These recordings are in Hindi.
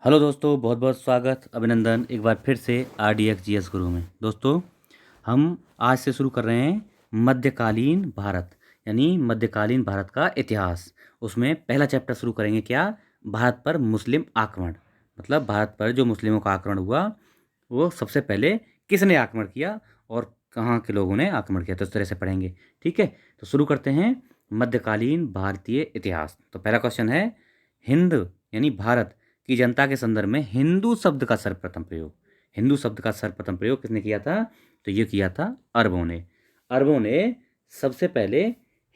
हेलो दोस्तों, बहुत बहुत स्वागत, अभिनंदन एक बार फिर से RDX GS गुरु में। दोस्तों, हम आज से शुरू कर रहे हैं मध्यकालीन भारत, यानी मध्यकालीन भारत का इतिहास। उसमें पहला चैप्टर शुरू करेंगे क्या? भारत पर मुस्लिम आक्रमण। मतलब भारत पर जो मुस्लिमों का आक्रमण हुआ वो सबसे पहले किसने आक्रमण किया और कहाँ के लोगों ने आक्रमण किया, तो इस तरह से पढ़ेंगे। ठीक है, तो शुरू करते हैं मध्यकालीन भारतीय इतिहास। तो पहला क्वेश्चन है, हिंद यानी भारत की जनता के संदर्भ में हिंदू शब्द का सर्वप्रथम प्रयोग। हिंदू शब्द का सर्वप्रथम प्रयोग किसने किया था? तो ये किया था अरबों ने। अरबों ने सबसे पहले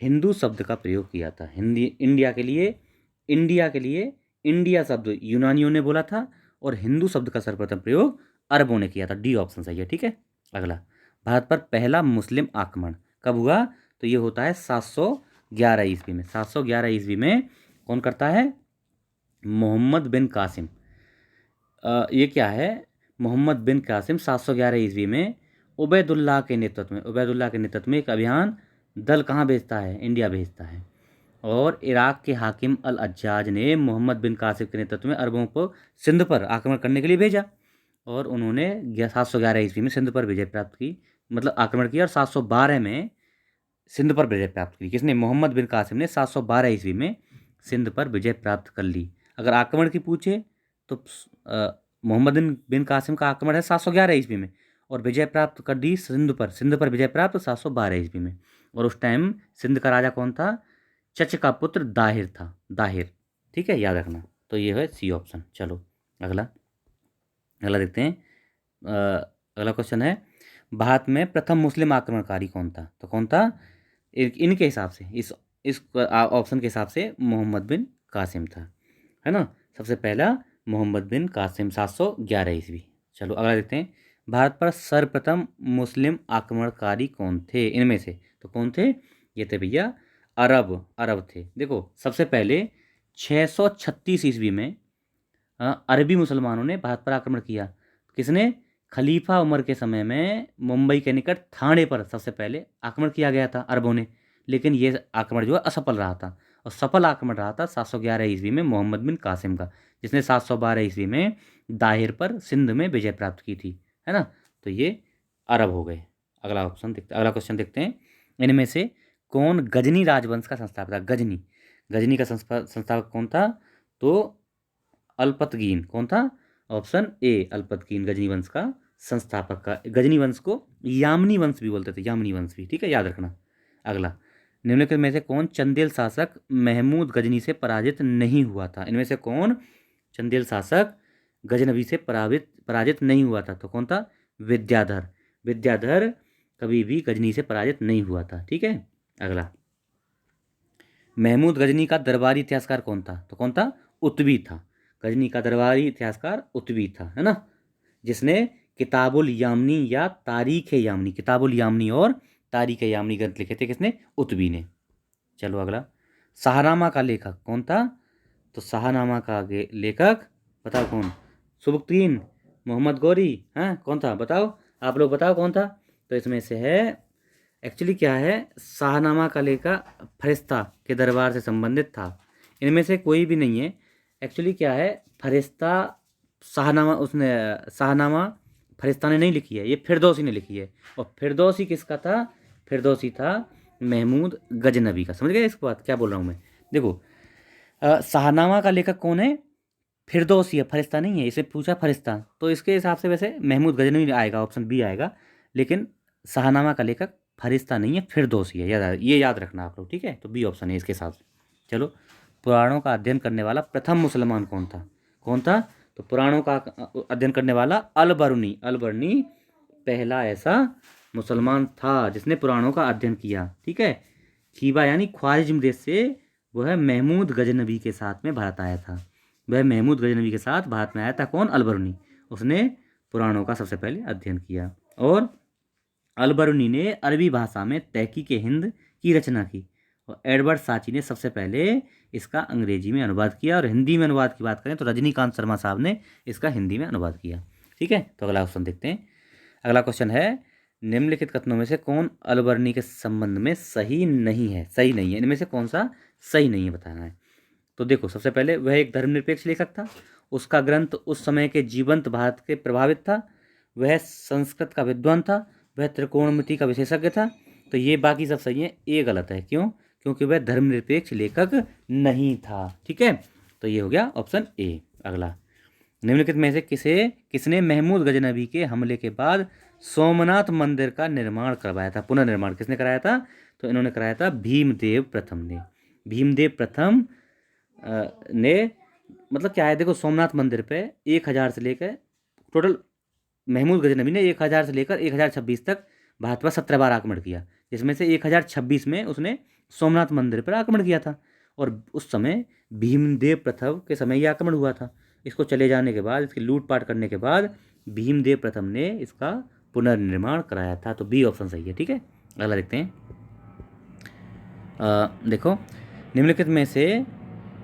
हिंदू शब्द का प्रयोग किया था। हिंदी इंडिया के लिए इंडिया शब्द यूनानियों ने बोला था और हिंदू शब्द का सर्वप्रथम प्रयोग अरबों ने किया था। डी ऑप्शन सही है। ठीक है, अगला, भारत पर पहला मुस्लिम आक्रमण कब हुआ? तो ये होता है 711 ईस्वी में। 711 ईस्वी में कौन करता है? मोहम्मद बिन कासिम। ये क्या है? मोहम्मद बिन कासिम 711 ईस्वी में उबैदुल्लाह के नेतृत्व में एक अभियान दल कहाँ भेजता है? इंडिया भेजता है। और इराक के हाकिम अल अज्जाज ने मोहम्मद बिन कासिम के नेतृत्व में अरबों को सिंध पर आक्रमण करने के लिए भेजा और उन्होंने 711 ईस्वी में सिंध पर विजय प्राप्त की, मतलब आक्रमण किया। और 712 में सिंध पर विजय प्राप्त की। किसने? मोहम्मद बिन कासिम ने 712 ईस्वी में सिंध पर विजय प्राप्त कर ली। अगर आक्रमण की पूछे तो मोहम्मद बिन कासिम का आक्रमण है 711 ईस्वी में और विजय प्राप्त कर दी सिंध पर विजय प्राप्त 712 ईस्वी में। और उस टाइम सिंध का राजा कौन था? चच का पुत्र दाहिर था, दाहिर। ठीक है, याद रखना। तो ये है सी ऑप्शन। चलो अगला, अगला देखते हैं। अगला क्वेश्चन है, भारत में प्रथम मुस्लिम आक्रमणकारी कौन था? तो कौन था? इनके हिसाब से, इस ऑप्शन के हिसाब से मोहम्मद बिन कासिम था, है ना। सबसे पहला मोहम्मद बिन कासिम 711 ईस्वी। चलो अगला देखते हैं, भारत पर सर्वप्रथम मुस्लिम आक्रमणकारी कौन थे इनमें से? तो कौन थे? ये थे भैया अरब थे। देखो, सबसे पहले 636 ईस्वी में अरबी मुसलमानों ने भारत पर आक्रमण किया। किसने? खलीफा उमर के समय में मुंबई के निकट थाने पर सबसे पहले आक्रमण किया गया था अरबों ने। लेकिन ये आक्रमण जो है असफल रहा था और सफल आक्रमण रहा था 711 ईस्वी में मोहम्मद बिन कासिम का, जिसने 712 ईस्वी में दाहिर पर सिंध में विजय प्राप्त की थी, है ना। तो ये अरब हो गए। अगला क्वेश्चन देखते हैं, इनमें से कौन गजनी राजवंश का संस्थापक था? गजनी का संस्थापक कौन था? तो अल्पतगीन। कौन था? ऑप्शन ए अल्पतगीन गजनी वंश का संस्थापक का। गजनी वंश को यामनी वंश भी बोलते थे, यामनी वंश भी। ठीक है, याद रखना। अगला, निम्नलिखित में से कौन चंदेल शासक महमूद गजनी से पराजित नहीं हुआ था? इनमें से कौन चंदेल शासक गजनवी से पराजित नहीं हुआ था? तो कौन था? विद्याधर। विद्याधर कभी भी गजनी से पराजित नहीं हुआ था। ठीक है, अगला, महमूद गजनी का दरबारी इतिहासकार कौन था? तो कौन था? उतबी था। गजनी का दरबारी इतिहासकार उतबी था, है ना, जिसने किताबुल यामनी या तारीख यामनी, किताबुल यामनी और तारीख यामनी ग्रंथ लिखे थे। किसने? उतबी ने। चलो अगला, शाहनामा का लेखक कौन था? तो शाहनामा का लेखक बताओ कौन? सुबुक्तीन, मोहम्मद गौरी, हैं? कौन था? बताओ, आप लोग बताओ कौन था। तो इसमें से है, एक्चुअली क्या है, शाहनामा का लेखक फरिश्ता के दरबार से संबंधित था। इनमें से कोई भी नहीं है। एक्चुअली क्या है, फरिश्ता शाहनामा फरिश्ता ने नहीं लिखी है, ये फिरदौसी ने लिखी है। और फिरदौसी किसका था? फिरदौसी था महमूद गजनवी का। समझ गए इसके बाद क्या बोल रहा हूँ मैं? देखो, शाहनामा का लेखक कौन है? फिरदौसी है, फरिश्ता नहीं है। इसे पूछा फरिश्ता, तो इसके हिसाब से वैसे महमूद गजनवी आएगा, ऑप्शन बी आएगा। लेकिन शाहनामा का लेखक फरिश्ता नहीं है, फिरदौसी है। ये याद रखना आप लोग। ठीक है, तो बी ऑप्शन है इसके हिसाब से। चलो, पुराणों का अध्ययन करने वाला प्रथम मुसलमान कौन था? कौन था? तो पुराणों का अध्ययन करने वाला अल बरनी पहला ऐसा मुसलमान था जिसने पुराणों का अध्ययन किया। ठीक है, खीबा यानी ख्वारिज्म देश से वह महमूद गजनवी के साथ में भारत आया था। वह महमूद गजनवी के साथ भारत में आया था। कौन? अलबरूनी। उसने पुराणों का सबसे पहले अध्ययन किया। और अलबरूनी ने अरबी भाषा में तहकीक हिंद की रचना की और एडवर्ड साची ने सबसे पहले इसका अंग्रेजी में अनुवाद किया। और हिंदी में अनुवाद की बात करें तो रजनीकांत शर्मा साहब ने इसका हिंदी में अनुवाद किया। ठीक है, तो अगला क्वेश्चन देखते हैं। अगला क्वेश्चन है, निम्नलिखित कथनों में से कौन अलबरनी के संबंध में सही नहीं है? सही नहीं है, इनमें से कौन सा सही नहीं है बताना है। तो देखो, सबसे पहले वह एक धर्मनिरपेक्ष लेखक था उसका ग्रंथ उस समय के जीवंत भारत के प्रभावित था, वह संस्कृत का विद्वान था, वह त्रिकोणमिति का विशेषज्ञ था। तो ये बाकी सब सही है, ये गलत है। क्यों? क्योंकि वह धर्मनिरपेक्ष लेखक नहीं था। ठीक है, तो ये हो गया ऑप्शन ए। अगला, निम्नलिखित में से किसने महमूद गजनबी के हमले के बाद सोमनाथ मंदिर का निर्माण करवाया था? पुनर्निर्माण किसने कराया था? तो इन्होंने कराया था भीमदेव प्रथम ने। भीमदेव प्रथम ने मतलब क्या है, देखो सोमनाथ मंदिर पे 1000 से लेकर टोटल महमूद गजनबी ने 1000 से लेकर 1026 तक भारत पर 17 बार आक्रमण किया, जिसमें से 1026 में उसने सोमनाथ मंदिर पर आक्रमण किया था। और उस समय भीमदेव प्रथम के समय यह आक्रमण हुआ था। इसको चले जाने के बाद, इसकी लूटपाट करने के बाद भीमदेव प्रथम ने इसका पुनर्निर्माण कराया था। तो बी ऑप्शन सही है। ठीक है, अगला देखते हैं। देखो, निम्नलिखित में से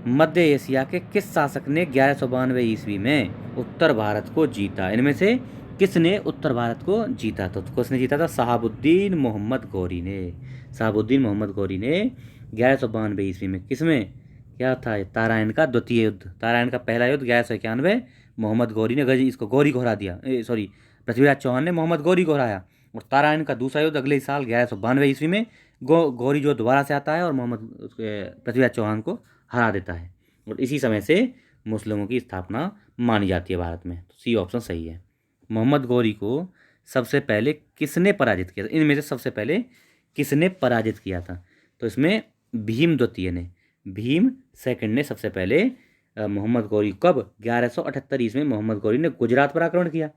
मध्य एशिया के किस शासक ने 1192 ईस्वी में उत्तर भारत को जीता? इनमें से किसने उत्तर भारत को जीता? तो किसने जीता था? शहाबुद्दीन मोहम्मद गौरी ने। शहाबुद्दीन मोहम्मद गौरी ने 1192 ईस्वी में, किसमें क्या था? तारायन का द्वितीय युद्ध। तारायन का पहला युद्ध 1191, मोहम्मद गौरी ने इसको गौरी को हरा दिया, सॉरी पृथ्वीराज चौहान ने मोहम्मद गौरी को हराया। और तारायन का दूसरा युद्ध अगले साल 1192 ईस्वी में गौरी जो दोबारा से आता है और मोहम्मद पृथ्वीराज चौहान को हरा देता है। और इसी समय से मुस्लिमों की स्थापना मानी जाती है भारत में। तो सी ऑप्शन सही है। मोहम्मद गौरी को सबसे पहले किसने पराजित किया था? इनमें से सबसे पहले किसने पराजित किया था? तो इसमें भीम द्वितीय ने, भीम सेकंड ने सबसे पहले मोहम्मद गौरी, कब? 1178 ईस्वी में मोहम्मद गौरी ने गुजरात पर आक्रमण किया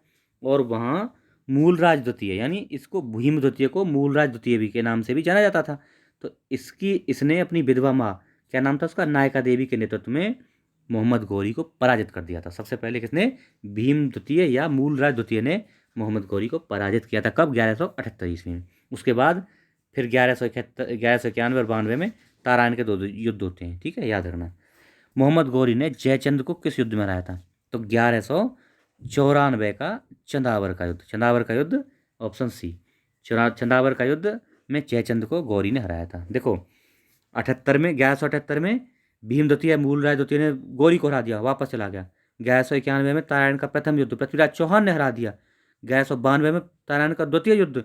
और वहाँ मूलराज द्वितीय, यानी इसको भीम द्वितीय को मूलराज द्वितीय भी के नाम से भी जाना जाता था। तो इसने अपनी विधवा माँ, क्या नाम था उसका, नायका देवी के नेतृत्व में मोहम्मद गौरी को पराजित कर दिया था। सबसे पहले किसने? भीम द्वितीय या मूलराज द्वितीय ने मोहम्मद गौरी को पराजित किया था। कब? 1178 ईस्वी में। उसके बाद फिर 1191 और 92 में तारायन के 2 युद्ध होते हैं। ठीक है, याद रखना। मोहम्मद गौरी ने जयचंद को किस युद्ध में हराया था? तो 1194 का चंदावर का युद्ध। चंदावर का युद्ध, ऑप्शन सी। चंदावर का युद्ध में जयचंद को गौरी ने हराया था। देखो, 1178 में भीम द्वितीय मूलराज द्वितीय ने गौरी को हरा दिया, वापस चला गया। 1191 में तारायण का प्रथम युद्ध पृथ्वीराज चौहान ने हरा दिया। 1192 में तारायण का द्वितीय युद्ध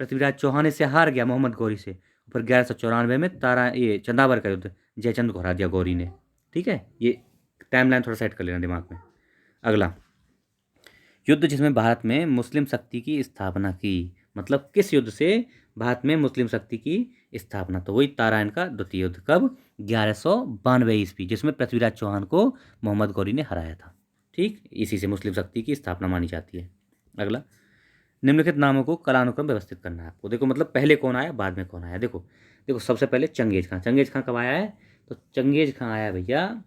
पृथ्वीराज चौहान इससे हार गया मोहम्मद गौरी से। फिर 1194 में ये चंदावर का युद्ध जयचंद को हरा दिया गौरी ने। ठीक है, ये टाइमलाइन थोड़ा सेट कर लेना दिमाग में। अगला, युद्ध जिसमें भारत में मुस्लिम शक्ति की स्थापना की, मतलब किस युद्ध से भारत में मुस्लिम शक्ति की स्थापना? तो वही तारायन का द्वितीय युद्ध। कब? 1192 ईस्वी, जिसमें पृथ्वीराज चौहान को मोहम्मद गौरी ने हराया था। ठीक, इसी से मुस्लिम शक्ति की स्थापना मानी जाती है। अगला, निम्नलिखित नामों को कालानुक्रम व्यवस्थित करना है आपको। देखो, मतलब पहले कौन आया, बाद में कौन आया। देखो सबसे पहले चंगेज खां। चंगेज खां कब आया है? तो चंगेज खां आया भैया,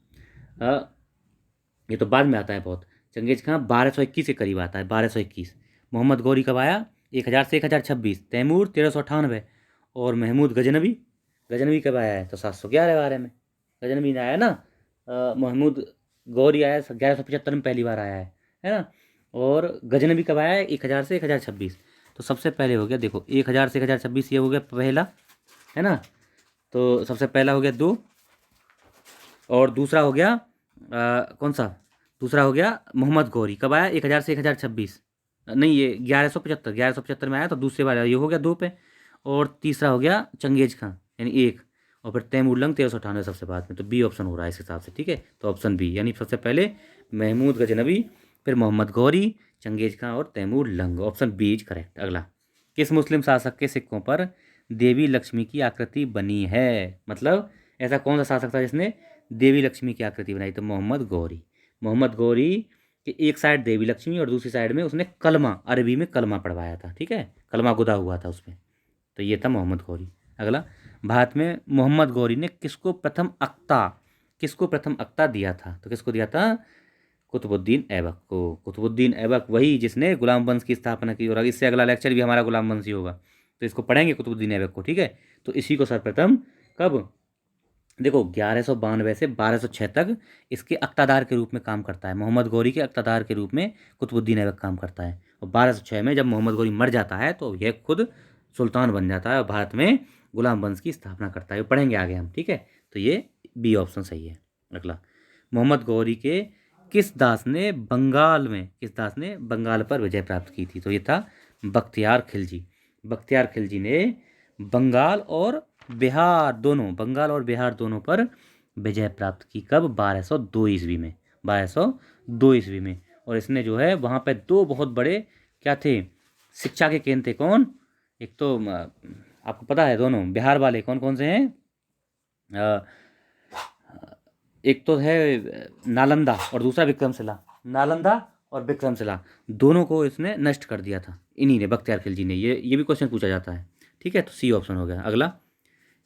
ये तो बाद में आता है बहुत। चंगेज खां 1221 के करीब आता है, 1221। मोहम्मद गौरी कब आया? 1000 से 1026। तैमूर 1398। और महमूद गजनबी कब आया है? तो 711 में गजनबी ने आया ना। महमूद गौरी आया 1175 में पहली बार आया है ना। और गजनबी कब आया है? 1000 से 1026। तो सबसे पहले हो गया, देखो 1000 से 1026 ये हो गया पहला, है ना। तो सबसे पहला हो गया 2, और दूसरा हो गया कौन सा? दूसरा हो गया मोहम्मद गौरी। कब आया? 1000 से 1026 नहीं, ये 1175 में आया, तो दूसरे बार ये हो गया 2 पे। और तीसरा हो गया चंगेज खां, यानी 1। और फिर तैमूर लंग 1398 सबसे बाद में। तो बी ऑप्शन हो रहा है इस हिसाब से। ठीक है, तो ऑप्शन बी, यानी सबसे पहले महमूद गजनबी, फिर मोहम्मद गौरी, चंगेज खां और Taimur Lang. Option B is correct. अगला, किस मुस्लिम शासक के सिक्कों पर देवी लक्ष्मी की आकृति बनी है? मतलब ऐसा कौन सा शासक था जिसने देवी लक्ष्मी की आकृति बनाई? तो मोहम्मद गौरी। मोहम्मद गौरी कि एक साइड देवी लक्ष्मी और दूसरी साइड में उसने कलमा, अरबी में कलमा पढ़वाया था। ठीक है, कलमा गुदा हुआ था उसमें। तो ये था मोहम्मद गौरी। अगला, भारत में मोहम्मद गौरी ने किसको प्रथम अख्ता दिया था? तो किसको दिया था? कुतुबुद्दीन ऐबक को। कुतुबुद्दीन ऐबक वही जिसने गुलाम वंश की स्थापना की। और इससे अगला लेक्चर भी हमारा गुलाम वंश ही होगा, तो इसको पढ़ेंगे कुतुबुद्दीन ऐबक को। ठीक है, तो इसी को सर्वप्रथम कब? देखो 1192 से 1206 तक इसके अक्तादार के रूप में काम करता है। मोहम्मद गौरी के अक्तादार के रूप में कुतुबुद्दीन ऐबक काम करता है। और 1206 में जब मोहम्मद गौरी मर जाता है तो यह खुद सुल्तान बन जाता है और भारत में गुलाम वंश की स्थापना करता है। पढ़ेंगे आगे हम। ठीक है, तो ये बी ऑप्शन सही है। अगला, मोहम्मद गौरी के किस दास ने बंगाल पर विजय प्राप्त की थी? तो ये था बख्तियार खिलजी। बख्तियार खिलजी ने बंगाल और बंगाल और बिहार दोनों पर विजय प्राप्त की। कब? 1202 ईस्वी में। 1202 ईस्वी में। और इसने जो है वहाँ पे दो बहुत बड़े क्या थे, शिक्षा के केंद्र थे। कौन? एक तो आपको पता है दोनों बिहार वाले कौन कौन से हैं? अ, एक तो है नालंदा और दूसरा विक्रमशिला। नालंदा और विक्रमशिला दोनों को इसने नष्ट कर दिया था, इन्हीं ने, बख्तियार खिलजी ने। ये भी क्वेश्चन पूछा जाता है। ठीक है, तो सी ऑप्शन हो गया। अगला,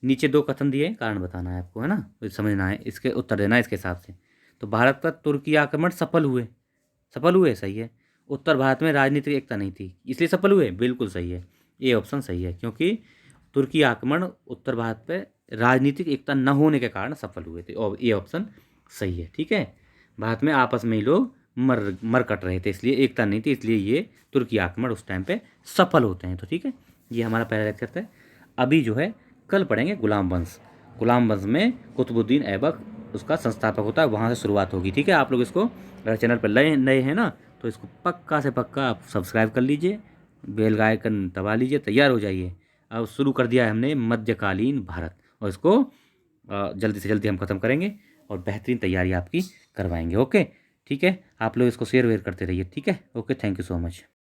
नीचे दो कथन दिए, कारण बताना है आपको, है ना, तो समझना है, इसके उत्तर देना है इसके हिसाब से। तो भारत पर तुर्की आक्रमण सफल हुए, सही है। उत्तर भारत में राजनीतिक एकता नहीं थी, इसलिए सफल हुए, बिल्कुल सही है। ये ऑप्शन सही है, क्योंकि तुर्की आक्रमण उत्तर भारत पे राजनीतिक एकता न होने के कारण सफल हुए थे, और ये ऑप्शन सही है। ठीक है, भारत में आपस में ही लोग मर कट रहे थे, इसलिए एकता नहीं थी, इसलिए ये तुर्की आक्रमण उस टाइम पे सफल होते हैं। तो ठीक है, ये हमारा पहला लेक्चर था। अभी जो है कल पढ़ेंगे गुलाम वंश। गुलाम वंश में कुतुबुद्दीन ऐबक उसका संस्थापक होता है, वहाँ से शुरुआत होगी। ठीक है, आप लोग इसको, अगर चैनल पर नए हैं ना, तो इसको पक्का से पक्का आप सब्सक्राइब कर लीजिए, बेल का आइकन दबा लीजिए, तैयार हो जाइए। अब शुरू कर दिया है हमने मध्यकालीन भारत, और इसको जल्दी से जल्दी हम ख़त्म करेंगे और बेहतरीन तैयारी आपकी करवाएंगे। ओके, ठीक है, आप लोग इसको शेयर वेयर करते रहिए। ठीक है, okay, thank you so much.